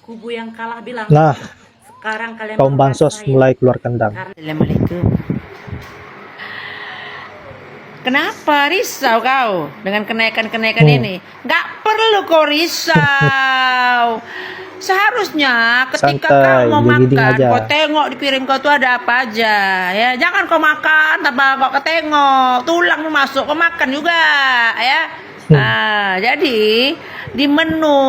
kubu yang kalah bilang, Nah, sekarang kalian kaum membantu bansos saya. mulai keluar kandang. Assalamualaikum. Kenapa risau kau dengan kenaikan-kenaikan ini? Nggak perlu kau risau. Seharusnya ketika Santai, kau mau gigiding makan, aja. kau tengok di piring kau tuh ada apa aja. Ya, jangan kau makan tanpa kau ketengok. Tulang masuk, kau makan juga, ya. Nah, jadi di menu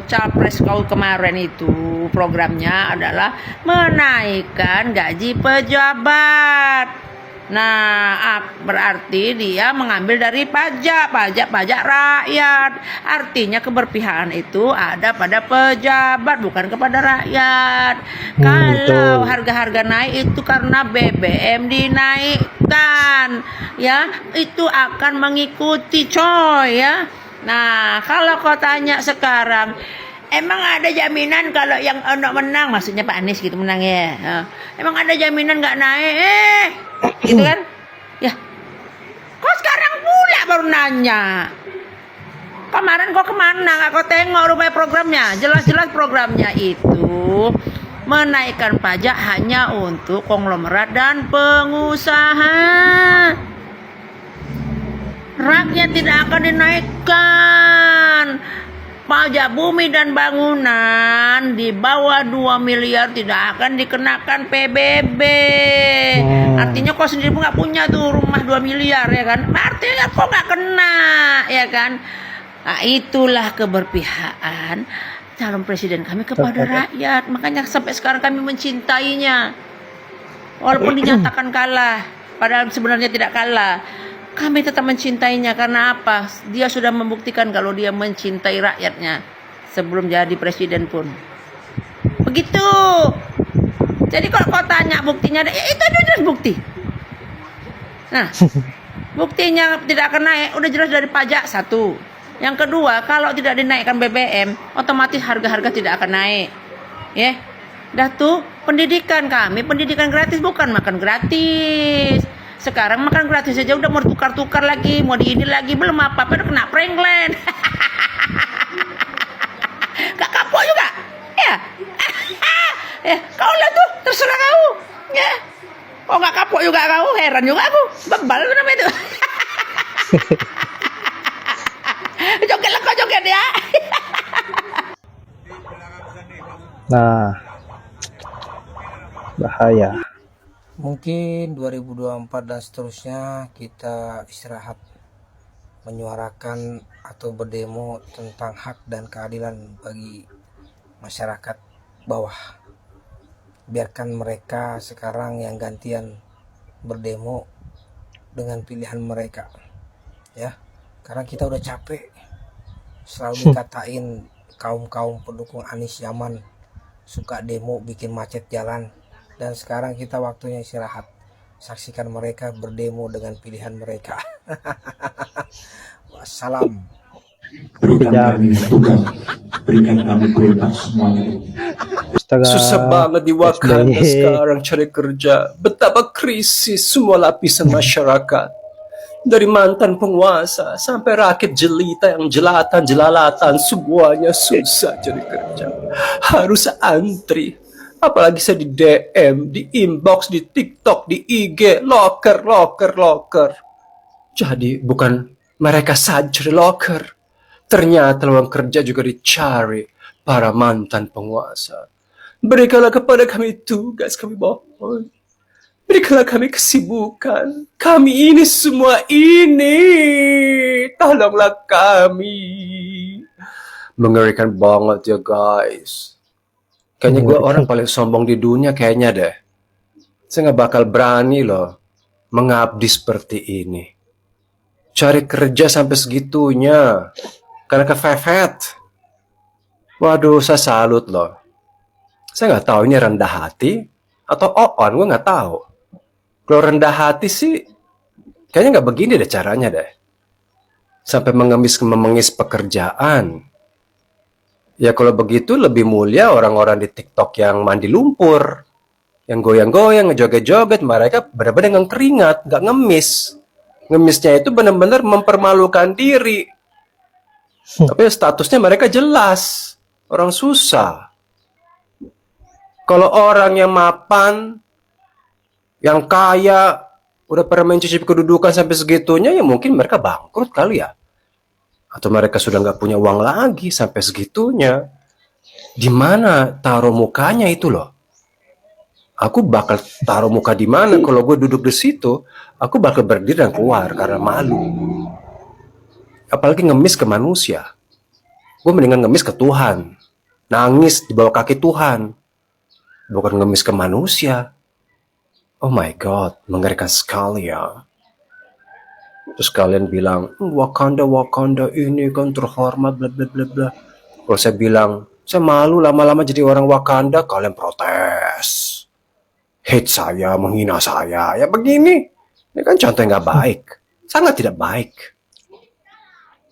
capres kau kemarin itu programnya adalah menaikkan gaji pejabat. Nah, berarti dia mengambil dari pajak rakyat. Artinya keberpihakan itu ada pada pejabat, bukan kepada rakyat. Kalau Betul. harga-harga naik itu karena BBM dinaikkan, ya, itu akan mengikuti, coy, ya. Nah, kalau kau tanya sekarang, emang ada jaminan kalau yang menang, maksudnya Pak Anies gitu menang ya? Emang ada jaminan nggak naik? Gitu kan? Ya, kok sekarang pula baru nanya? Kemarin kok kemana? Nggak kau tengok rupanya programnya? Jelas-jelas programnya itu menaikkan pajak hanya untuk konglomerat dan pengusaha. Rakyat tidak akan dinaikkan. Pajak bumi dan bangunan di bawah 2 miliar tidak akan dikenakan PBB. Artinya kau sendiri pun nggak punya tuh rumah 2 miliar, ya kan? Artinya kau nggak kena, ya kan? Nah, itulah keberpihakan calon presiden kami kepada rakyat. Makanya sampai sekarang kami mencintainya. Walaupun dinyatakan kalah, padahal sebenarnya tidak kalah. Kami tetap mencintainya karena apa? Dia sudah membuktikan kalau dia mencintai rakyatnya sebelum jadi presiden pun. Begitu. Jadi kalau kau tanya buktinya, ya itu jelas bukti. Nah, buktinya tidak akan naik, udah jelas dari pajak satu. Yang kedua, kalau tidak dinaikkan BBM, otomatis harga-harga tidak akan naik. Ya, dah tuh pendidikan kami, pendidikan gratis, bukan makan gratis. Sekarang makan gratis aja udah mau tukar-tukar lagi, mau di ini lagi, belum apa-apa udah kena prank. Gak kapok juga, ya. Kau lah tuh, terserah kau, ya. Kau gak kapok juga kau, heran juga aku, bebal namanya itu. Joget lah kau joget ya. Nah, bahaya. Mungkin 2024 dan seterusnya kita istirahat menyuarakan atau berdemo tentang hak dan keadilan bagi masyarakat bawah. Biarkan mereka sekarang yang gantian berdemo dengan pilihan mereka, ya. Karena kita udah capek selalu dikatain kaum-kaum pendukung Anies Yaman suka demo bikin macet jalan. Dan sekarang kita waktunya istirahat. Saksikan mereka berdemo dengan pilihan mereka. Wassalam. Berikan kami tugas, berikan kami perintah semuanya. Astaga. Susah banget di Wakanda SBY. sekarang cari kerja. Betapa krisis semua lapisan masyarakat. Dari mantan penguasa sampai rakyat jelita yang jelalatan, semuanya susah cari kerja. Harus antri. Apalagi saya di DM, di inbox, di TikTok, di IG, loker. Jadi bukan mereka saja cari loker. Ternyata lowongan kerja juga dicari para mantan penguasa. Berikanlah kepada kami tugas, kami mohon. Berikanlah kami kesibukan. Kami ini semua ini. Tolonglah kami. Mengerikan banget ya guys. Kayaknya gue orang paling sombong di dunia kayaknya deh. Saya gak bakal berani loh mengabdi seperti ini. Cari kerja sampai segitunya. Karena kefefet. Waduh, saya salut loh. Saya gak tahu ini rendah hati atau on, gue gak tahu. Kalau rendah hati sih kayaknya gak begini deh caranya deh. Sampai mengemis pekerjaan. Ya kalau begitu lebih mulia orang-orang di TikTok yang mandi lumpur, yang goyang-goyang, ngejoget-joget, mereka benar-benar nggak keringat, nggak ngemis. Ngemisnya itu benar-benar mempermalukan diri. Tapi statusnya mereka jelas. Orang susah. Kalau orang yang mapan, yang kaya, udah pernah mencicipi kedudukan sampai segitunya, ya mungkin mereka bangkrut kali ya. Atau mereka sudah nggak punya uang lagi sampai segitunya. Di mana taruh mukanya itu loh? Aku bakal taruh muka di mana kalau gue duduk di situ? Aku bakal berdiri dan keluar karena malu. Apalagi ngemis ke manusia. Gue mendingan ngemis ke Tuhan. Nangis di bawah kaki Tuhan. Bukan ngemis ke manusia. Oh my God, mengerikan sekali ya. Terus kalian bilang, Wakanda ini kan terhormat, bla bla bla bla. Kalau saya bilang, saya malu lama-lama jadi orang Wakanda, kalian protes. Hate saya, menghina saya. Ya begini, ini kan contoh yang gak baik. Sangat tidak baik.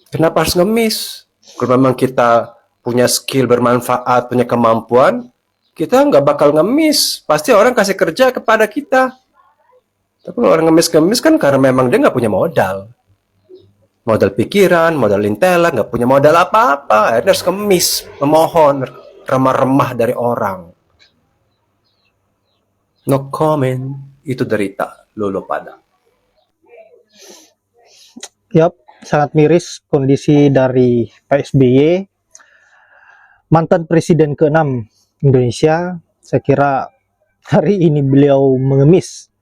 Kenapa harus ngemis? Kalau memang kita punya skill bermanfaat, punya kemampuan, kita nggak bakal ngemis. Pasti orang kasih kerja kepada kita. Tapi kalau orang ngemis-ngemis kan karena memang dia nggak punya modal. Modal pikiran, modal intelek, nggak punya modal apa-apa. Akhirnya harus ngemis, memohon, remah-remah dari orang. No comment, itu derita Lolo pada. Yap, sangat miris kondisi dari Pak SBY, mantan Presiden ke-6 Indonesia. Saya kira hari ini beliau mengemis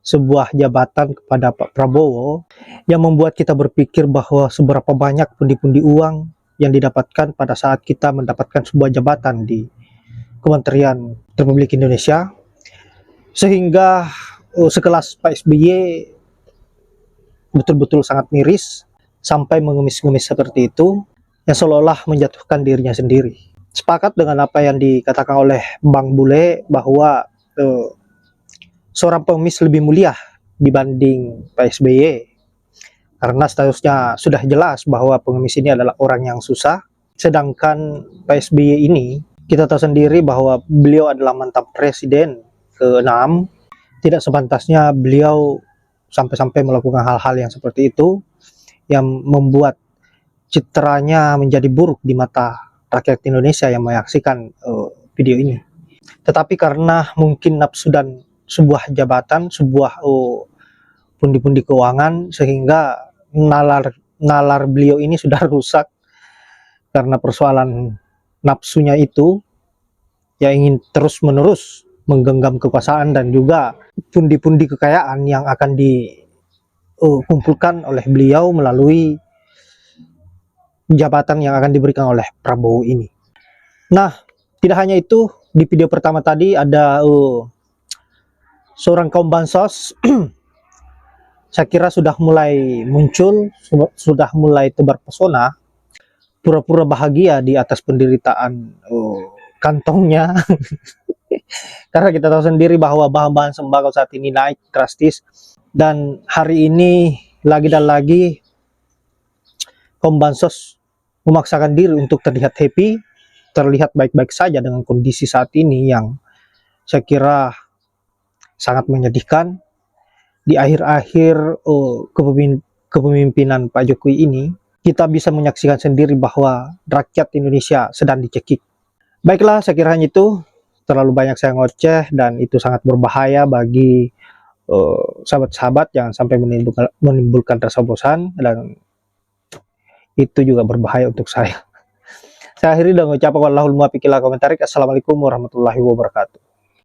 sebuah jabatan kepada Pak Prabowo yang membuat kita berpikir bahwa seberapa banyak pundi-pundi uang yang didapatkan pada saat kita mendapatkan sebuah jabatan di Kementerian Republik Indonesia, sehingga sekelas Pak SBY betul-betul sangat miris sampai mengemis-ngemis seperti itu, yang seolah-olah menjatuhkan dirinya sendiri. Sepakat dengan apa yang dikatakan oleh Bang Bule bahwa seorang pengemis lebih mulia dibanding Pak SBY, karena statusnya sudah jelas bahwa pengemis ini adalah orang yang susah. Sedangkan Pak SBY ini, kita tahu sendiri bahwa beliau adalah mantan presiden ke-6. Tidak sepantasnya beliau sampai-sampai melakukan hal-hal yang seperti itu, yang membuat citranya menjadi buruk di mata rakyat Indonesia yang menyaksikan video ini. Tetapi karena mungkin nafsu dan sebuah jabatan, sebuah pundi-pundi keuangan, sehingga nalar beliau ini sudah rusak karena persoalan nafsunya itu, yang ingin terus-menerus menggenggam kekuasaan dan juga pundi-pundi kekayaan yang akan dikumpulkan oleh beliau melalui jabatan yang akan diberikan oleh Prabowo ini. Nah, tidak hanya itu, di video pertama tadi ada seorang kaum bansos. Saya kira sudah mulai muncul, sudah mulai tebar pesona, pura-pura bahagia di atas penderitaan kantongnya. Karena kita tahu sendiri bahwa bahan-bahan sembako saat ini naik drastis, dan hari ini lagi dan lagi kaum bansos memaksakan diri untuk terlihat happy, terlihat baik-baik saja dengan kondisi saat ini yang saya kira sangat menyedihkan. Di akhir-akhir kepemimpinan Pak Jokowi ini, kita bisa menyaksikan sendiri bahwa rakyat Indonesia sedang dicekik. Baiklah, saya kira hanya itu. Terlalu banyak saya ngoceh dan itu sangat berbahaya bagi sahabat-sahabat, yang sampai menimbulkan rasa bosan, dan itu juga berbahaya untuk saya. Saya akhiri dengan ucapan wallahul muwaffiq ila aqwamit thoriq. Assalamualaikum warahmatullahi wabarakatuh.